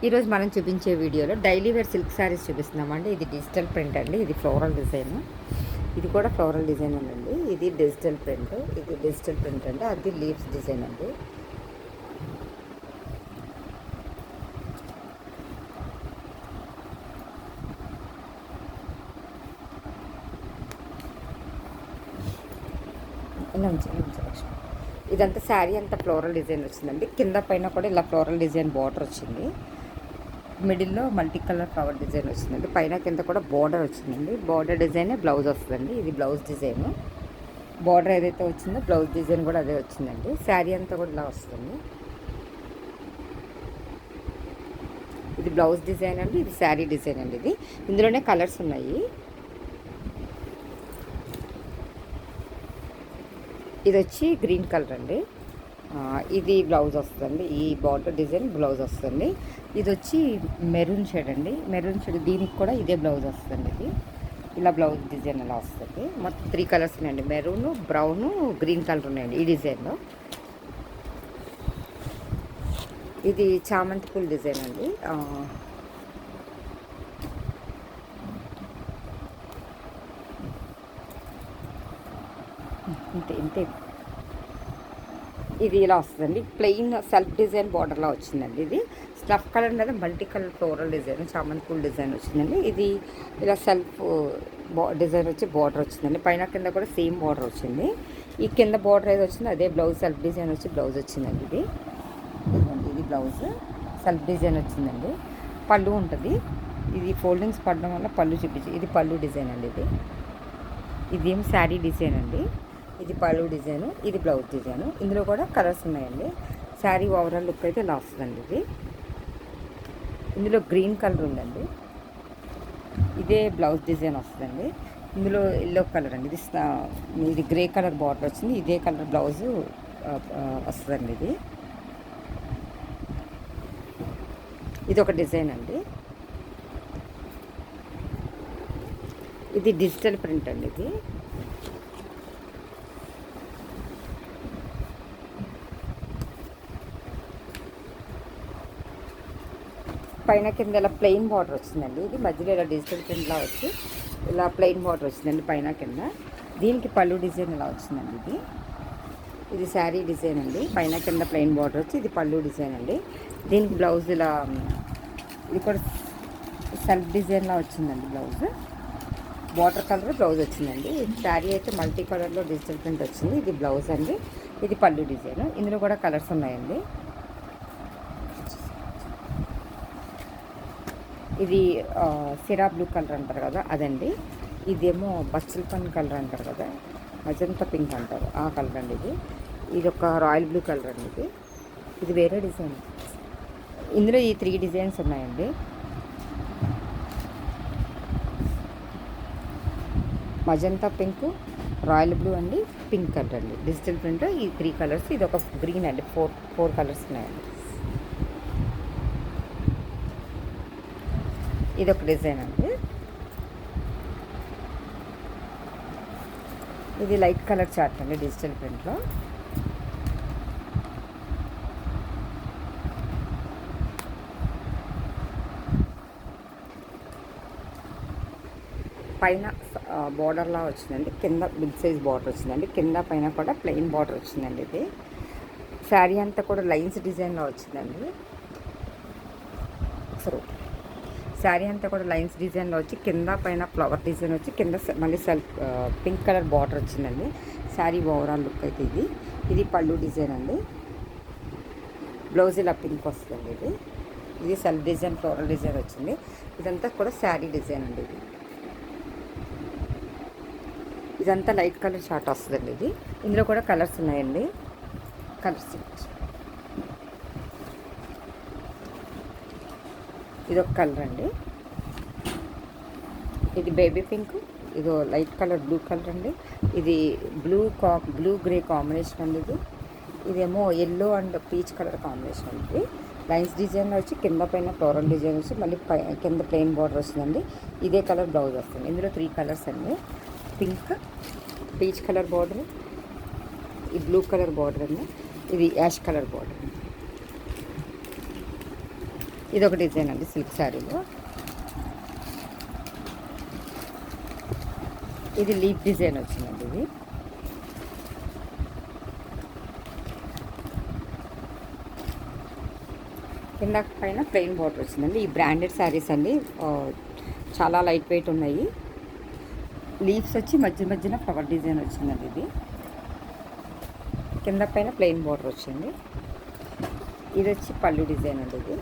ఈరోజు మనం చూపించే వీడియోలో డైలీ వేర్ సిల్క్ శారీస్ చూపిస్తున్నామండి. ఇది డిజిటల్ ప్రింట్ అండి. ఇది ఫ్లోరల్ డిజైన్. ఇది కూడా ఫ్లోరల్ డిజైన్ అండి. ఇది డిజిటల్ ప్రింట్. ఇది డిజిటల్ ప్రింట్ అండి. అది లీవ్స్ డిజైన్ అండి. ఇలా ఉంచు. ఇదంతా శారీ అంతా ఫ్లోరల్ డిజైన్ వచ్చిందండి. కింద పైన కూడా ఇలా ఫ్లోరల్ డిజైన్ బార్డర్ వచ్చింది. మిడిల్లో మల్టీ కలర్ ఫ్లవర్ డిజైన్ వచ్చిందండి. పైన కింద కూడా బార్డర్ వచ్చిందండి. బార్డర్ డిజైనే బ్లౌజ్ వస్తుందండి. ఇది బ్లౌజ్ డిజైన్. బార్డర్ ఏదైతే వచ్చిందో బ్లౌజ్ డిజైన్ కూడా అదే వచ్చిందండి. శారీ అంతా కూడా ఇలా వస్తుంది. ఇది బ్లౌజ్ డిజైన్ అండి. ఇది శారీ డిజైన్ అండి. ఇది ఇందులోనే కలర్స్ ఉన్నాయి. ఇది వచ్చి గ్రీన్ కలర్ అండి. ఇది బ్లౌజ్ వస్తుందండి. ఈ బార్డర్ డిజైన్ బ్లౌజ్ వస్తుంది. ఇది వచ్చి మెరూన్ షేడ్ అండి. మెరూన్ షేడ్ దీనికి కూడా ఇదే బ్లౌజ్ వస్తుంది. ఇది ఇలా బ్లౌజ్ డిజైన్ అలా వస్తుంది. మొత్తం 3 కలర్స్ ఉన్నాయండి. మెరూన్, బ్రౌన్, గ్రీన్ కలర్ ఉన్నాయండి ఈ డిజైన్లో. ఇది చామంతి పూల డిజైన్ అండి. ఇంతే ఇది ఇలా వస్తుందండి. ప్లెయిన్ సెల్ఫ్ డిజైన్ బార్డర్లా వచ్చిందండి. ఇది స్నఫ్ కలర్ మీద మల్టీ కలర్ ఫ్లోరల్ డిజైన్ చామంతి పూల డిజైన్ వచ్చిందండి. ఇది ఇలా సెల్ఫ్ డిజైన్ వచ్చి బార్డర్ వచ్చిందండి. పైన కింద కూడా సేమ్ బార్డర్ వచ్చింది. ఈ కింద బార్డర్ ఏది వచ్చిందో అదే బ్లౌజ్ సెల్ఫ్ డిజైన్ వచ్చి బ్లౌజ్ వచ్చిందండి. ఇది బ్లౌజ్ సెల్ఫ్ డిజైన్ వచ్చిందండి. పళ్ళు ఉంటుంది. ఇది ఫోల్డింగ్స్ పడడం వల్ల పళ్ళు చూపించి ఇది పళ్ళు డిజైన్ అండి. ఇదేం శారీ డిజైన్ అండి. ఇది పళ్ళు డిజైను, ఇది బ్లౌజ్ డిజైను. ఇందులో కూడా కలర్స్ ఉన్నాయండి. శారీ ఓవరాల్ లుక్ అయితే ఇలా వస్తుందండి. ఇది ఇందులో గ్రీన్ కలర్ ఉందండి. ఇదే బ్లౌజ్ డిజైన్ వస్తుందండి. ఇందులో ఎల్లో కలర్ అండి. ఇది గ్రే కలర్ బార్డర్ వచ్చింది. ఇదే కలర్ బ్లౌజు వస్తుందండి. ఇది ఒక డిజైన్ అండి. ఇది డిజిటల్ ప్రింట్ అండి. ఇది పైన కింద ఇలా ప్లెయిన్ బార్డర్ వచ్చిందండి. ఇది మధ్యలో ఇలా డిజిటల్ ప్రింట్లా వచ్చి ఇలా ప్లెయిన్ బార్డర్ వచ్చిందండి పైన కింద. దీనికి పళ్ళు డిజైన్ ఇలా వచ్చిందండి. ఇది శారీ డిజైన్ అండి. పైన కింద ప్లెయిన్ బార్డర్ వచ్చి ఇది పళ్ళు డిజైన్ అండి. దీనికి బ్లౌజ్ ఇలా ఇది కూడా సెల్ఫ్ డిజైన్లా వచ్చిందండి. బ్లౌజ్ వాటర్ కలర్ బ్లౌజ్ వచ్చిందండి. శారీ అయితే మల్టీ కలర్లో డిజిటల్ ప్రింట్ వచ్చింది. ఇది బ్లౌజ్ అండి. ఇది పళ్ళు డిజైన్. ఇందులో కూడా కలర్స్ ఉన్నాయండి. ఇది సిరా బ్లూ కలర్ అంటారు కదా అదండి. ఇదేమో బచ్చల పన్ను కలర్ అంటారు కదా, మజంతా పింక్ అంటారు ఆ కలర్ అండి. ఇది ఒక రాయల్ బ్లూ కలర్ అండి. ఇది వేరే డిజైన్. ఇందులో ఈ 3 డిజైన్స్ ఉన్నాయండి. మజంతా పింక్, రాయల్ బ్లూ అండి, పింక్ కలర్ అండి. డిజిటల్ ప్రింట్ ఈ 3 కలర్స్. ఇది ఒక గ్రీన్ అండి. 4 కలర్స్ ఉన్నాయండి. ఇది ఒక డిజైన్ అండి. ఇది లైట్ కలర్ చార్ట్ అండి డిజిటల్ ప్రింట్లో. పైన బార్డర్లా వచ్చిందండి. కింద బిగ్ సైజ్ బార్డర్ వచ్చిందండి. కింద పైన కూడా ప్లెయిన్ బార్డర్ వచ్చిందండి. ఇది శారీ అంతా కూడా లైన్స్ డిజైన్లో వచ్చిందండి. శారీ అంతా కూడా లైన్స్ డిజైన్లో వచ్చి కింద పైన ఫ్లవర్ డిజైన్ వచ్చి కింద మళ్ళీ సెల్ఫ్ పింక్ కలర్ బార్డర్ వచ్చిందండి. శారీ ఓవరాల్ లుక్ అయితే ఇది పళ్ళు డిజైన్ అండి. బ్లౌజ్ ఇలా పింక్ వస్తుందండి. ఇది సెల్ఫ్ డిజైన్ ఫ్లోరల్ డిజైన్ వచ్చింది. ఇదంతా కూడా శారీ డిజైన్ అండి. ఇదంతా లైట్ కలర్ షార్ట్ వస్తుందండి. ఇందులో కూడా కలర్స్ ఉన్నాయండి. కలర్స్ ఇది ఒక కలర్ అండి. ఇది బేబీ పింక్, ఇది లైట్ కలర్ బ్లూ కలర్ అండి. ఇది బ్లూ గ్రే కాంబినేషన్ అండి. ఇదేమో yellow and peach colour combination అండి. లైన్స్ డిజైన్లో వచ్చి కింద పైన ఫ్లోరల్ డిజైన్ వచ్చి మళ్ళీ కింద ప్లెయిన్ బార్డర్ వస్తుందండి. ఇదే కలర్ బ్లౌజ్ వస్తుంది. ఇందులో 3 కలర్స్ అండి. పింక్, పీచ్ కలర్ బార్డర్, ఈ బ్లూ కలర్ బార్డర్ అండి. ఇది యాష్ కలర్ బార్డర్. ఇది ఒక డిజైన్ అండి సిల్క్ శారీలో. ఇది లీఫ్ డిజైన్ వచ్చిందండి. ఇది కింద పైన ప్లెయిన్ బార్డర్ వచ్చిందండి. ఈ బ్రాండెడ్ శారీస్ అండి, చాలా లైట్ వెయిట్ ఉన్నాయి. లీవ్స్ వచ్చి మధ్యన ఫ్లవర్ డిజైన్ వచ్చిందండి. ఇది కింద పైన ప్లెయిన్ బార్డర్ వచ్చింది. ఇది వచ్చి పళ్ళు డిజైన్ అండి. ఇది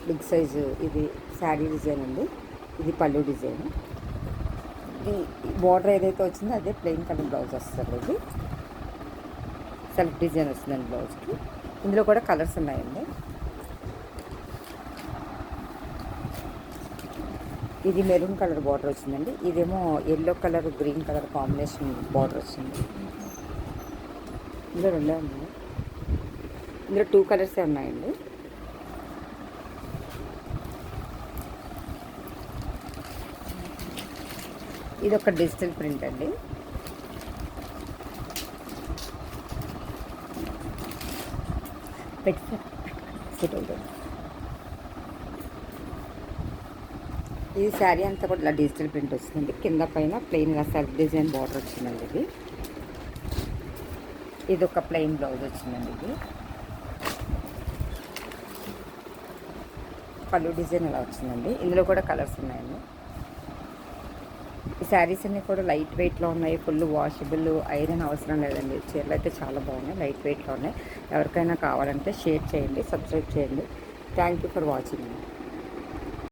బిగ్ సైజు, ఇది శారీ డిజైన్ అండి. ఇది పళ్ళు డిజైన్. ఇది బార్డర్ ఏదైతే వచ్చిందో అదే ప్లెయిన్ కలర్ బ్లౌజ్ వస్తుంది. ఇది సెల్ఫ్ డిజైన్ వస్తుందండి బ్లౌజ్కి. ఇందులో కూడా కలర్స్ ఉన్నాయండి. ఇది మెరూన్ కలర్ బార్డర్ వచ్చిందండి. ఇదేమో yellow colour green colour combination border వచ్చింది. ఇందులో రెండే ఉన్నాయి. ఇందులో 2 కలర్సే ఉన్నాయండి. ఇది ఒక డిజిటల్ ప్రింట్ అండి. ఇది శారీ అంతా కూడా ఇలా డిజిటల్ ప్రింట్ వస్తుంది. కింద పైన ప్లెయిన్ సెల్ఫ్ డిజైన్ బార్డర్ వచ్చిందండి. ఇది ఒక ప్లెయిన్ బ్లౌజ్ వచ్చిందండి. ఇది పళ్ళు డిజైన్ ఇలా వచ్చిందండి. ఇందులో కూడా కలర్స్ ఉన్నాయండి. ఈ శారీస్ అన్నీ కూడా లైట్ వెయిట్లో ఉన్నాయి. ఫుల్ వాషబుల్, ఐరన్ అవసరం లేదండి. చీరలు అయితే చాలా బాగున్నాయి, లైట్ వెయిట్లో ఉన్నాయి. ఎవరికైనా కావాలంటే షేర్ చేయండి, సబ్స్క్రైబ్ చేయండి. Thank you for watching.